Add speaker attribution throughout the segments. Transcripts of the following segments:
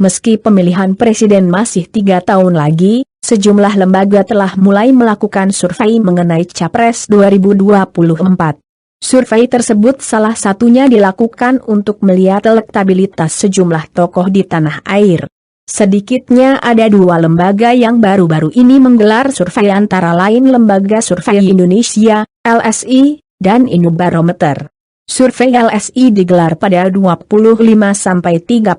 Speaker 1: Meski pemilihan presiden masih 3 tahun lagi, sejumlah lembaga telah mulai melakukan survei mengenai Capres 2024. Survei tersebut salah satunya dilakukan untuk melihat elektabilitas sejumlah tokoh di tanah air. Sedikitnya ada 2 lembaga yang baru-baru ini menggelar survei, antara lain Lembaga Survei Indonesia, LSI, dan Indobarometer. Survei LSI digelar pada 25–31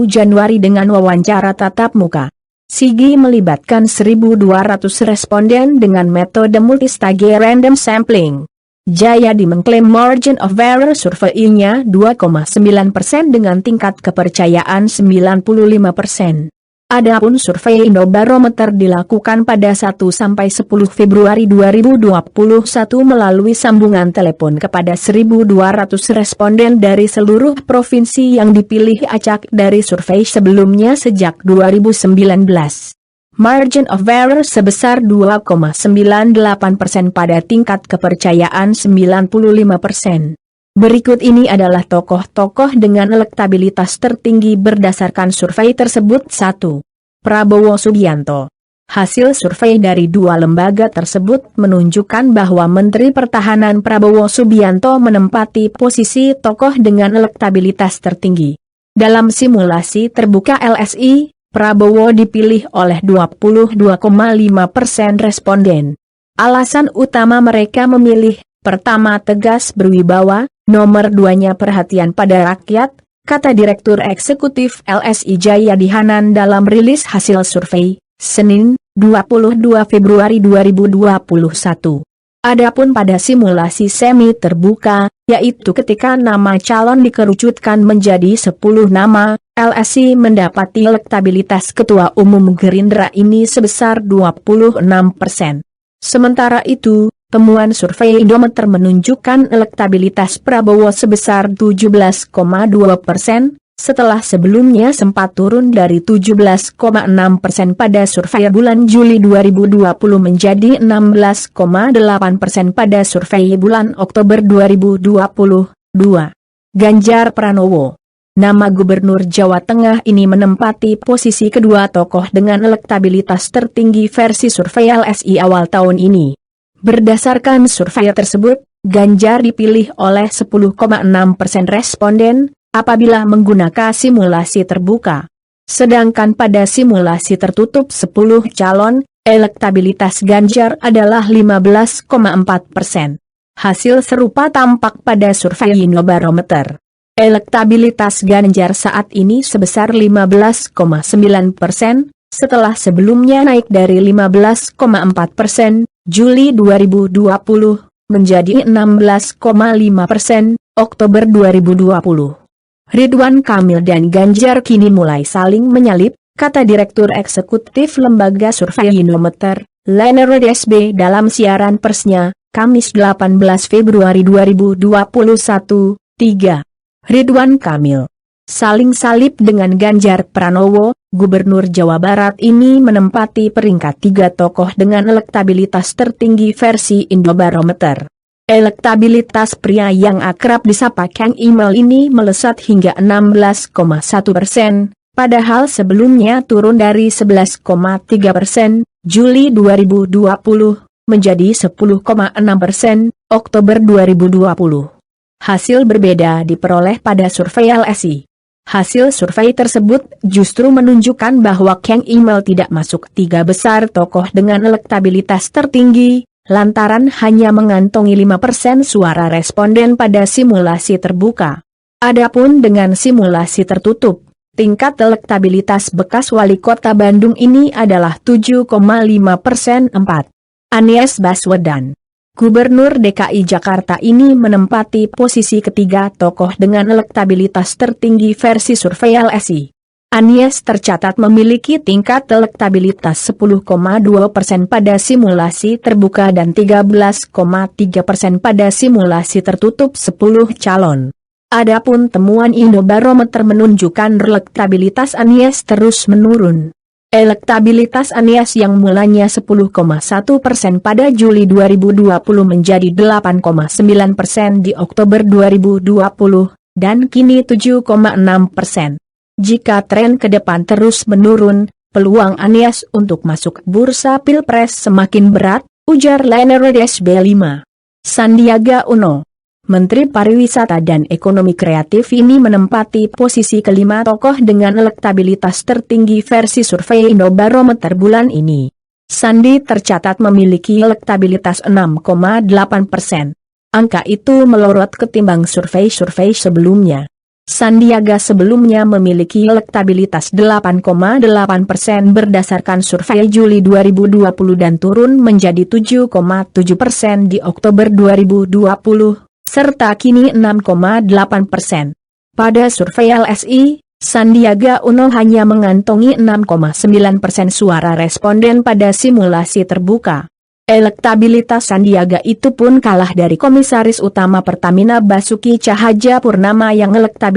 Speaker 1: Januari dengan wawancara tatap muka. SIGI melibatkan 1.200 responden dengan metode multistage random sampling. Jayadi mengklaim margin of error surveinya 2,9% dengan tingkat kepercayaan 95%. Adapun survei Indobarometer dilakukan pada 1–10 Februari 2021 melalui sambungan telepon kepada 1.200 responden dari seluruh provinsi yang dipilih acak dari survei sebelumnya sejak 2019. Margin of error sebesar 2,98% pada tingkat kepercayaan 95%. Berikut ini adalah tokoh-tokoh dengan elektabilitas tertinggi berdasarkan survei tersebut. 1. Prabowo Subianto. Hasil survei dari 2 lembaga tersebut menunjukkan bahwa Menteri Pertahanan Prabowo Subianto menempati posisi tokoh dengan elektabilitas tertinggi. Dalam simulasi terbuka LSI, Prabowo dipilih oleh 22,5% responden. Alasan utama mereka memilih, pertama tegas berwibawa, nomor 2-nya perhatian pada rakyat, kata Direktur Eksekutif LSI Jayadi Hanan dalam rilis hasil survei, Senin, 22 Februari 2021. Adapun pada simulasi semi terbuka, yaitu ketika nama calon dikerucutkan menjadi 10 nama, LSI mendapati elektabilitas Ketua Umum Gerindra ini sebesar 26%. Sementara itu, temuan survei Indometer menunjukkan elektabilitas Prabowo sebesar 17,2%, setelah sebelumnya sempat turun dari 17,6% pada survei bulan Juli 2020 menjadi 16,8% pada survei bulan Oktober 2022. Ganjar Pranowo. Nama Gubernur Jawa Tengah ini menempati posisi kedua tokoh dengan elektabilitas tertinggi versi survei LSI awal tahun ini. Berdasarkan survei tersebut, Ganjar dipilih oleh 10,6% responden, apabila menggunakan simulasi terbuka. Sedangkan pada simulasi tertutup 10 calon, elektabilitas Ganjar adalah 15,4%. Hasil serupa tampak pada survei Indobarometer. Elektabilitas Ganjar saat ini sebesar 15,9%, setelah sebelumnya naik dari 15,4% Juli 2020 menjadi 16,5% Oktober 2020. Ridwan Kamil dan Ganjar kini mulai saling menyalip, kata Direktur Eksekutif Lembaga Survei Indometer, Leonard SB dalam siaran persnya, Kamis 18 Februari 2021. 3. Ridwan Kamil. Saling salip dengan Ganjar Pranowo, Gubernur Jawa Barat ini menempati peringkat 3 tokoh dengan elektabilitas tertinggi versi Indobarometer. Elektabilitas pria yang akrab disapa Kang Emil ini melesat hingga 16,1%, padahal sebelumnya turun dari 11,3% Juli 2020 menjadi 10,6% Oktober 2020. Hasil berbeda diperoleh pada survei LSI. Hasil survei tersebut justru menunjukkan bahwa Kang Emil tidak masuk 3 besar tokoh dengan elektabilitas tertinggi, lantaran hanya mengantongi 5% suara responden pada simulasi terbuka. Adapun dengan simulasi tertutup, tingkat elektabilitas bekas wali kota Bandung ini adalah 7,5%. 4. Anies Baswedan. Gubernur DKI Jakarta ini menempati posisi ketiga tokoh dengan elektabilitas tertinggi versi survei LSI. Anies tercatat memiliki tingkat elektabilitas 10,2% pada simulasi terbuka dan 13,3% pada simulasi tertutup 10 calon. Adapun temuan Indobarometer menunjukkan elektabilitas Anies terus menurun. Elektabilitas Anies yang mulanya 10,1% pada Juli 2020 menjadi 8,9% di Oktober 2020, dan kini 7,6%. Jika tren ke depan terus menurun, peluang Anies untuk masuk bursa Pilpres semakin berat, ujar Leonard SB5. Sandiaga Uno, Menteri Pariwisata dan Ekonomi Kreatif ini menempati posisi kelima tokoh dengan elektabilitas tertinggi versi survei Indobarometer bulan ini. Sandi tercatat memiliki elektabilitas 6,8%. Angka itu melorot ketimbang survei-survei sebelumnya. Sandiaga sebelumnya memiliki elektabilitas 8,8% berdasarkan survei Juli 2020 dan turun menjadi 7,7% di Oktober 2020, serta kini 6,8%. Pada survei LSI, Sandiaga Uno hanya mengantongi 6,9% suara responden pada simulasi terbuka. Elektabilitas Sandiaga itu pun kalah dari Komisaris Utama Pertamina Basuki Cahayapurnama yang elektabilitas